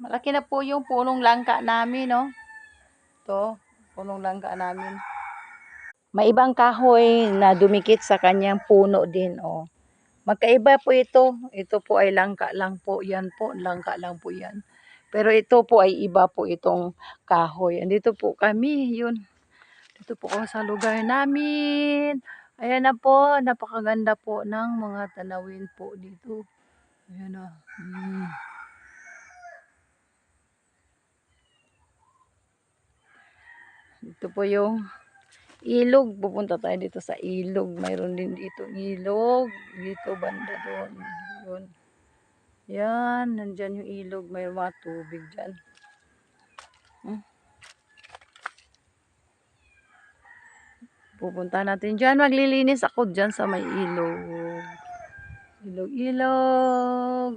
Malaki na po yung punong langka namin, no? Ito, punong langka namin. May ibang kahoy na dumikit sa kanyang puno din, oh. Magkaiba po ito. Ito po ay langka lang po. Yan po, langka lang po yan. Pero ito po ay iba po itong kahoy. Andito po kami, yun. Dito po ako sa lugar namin. Ayan na po, napakaganda po ng mga tanawin po dito. Ayan na. Ito po yung ilog. Pupunta tayo dito sa ilog. Mayroon din dito ilog. Dito banda doon. Yun. Yan, nandyan yung ilog. May mga tubig dyan. Pupunta natin dyan. Maglilinis ako dyan sa may ilog. Ilog, ilog.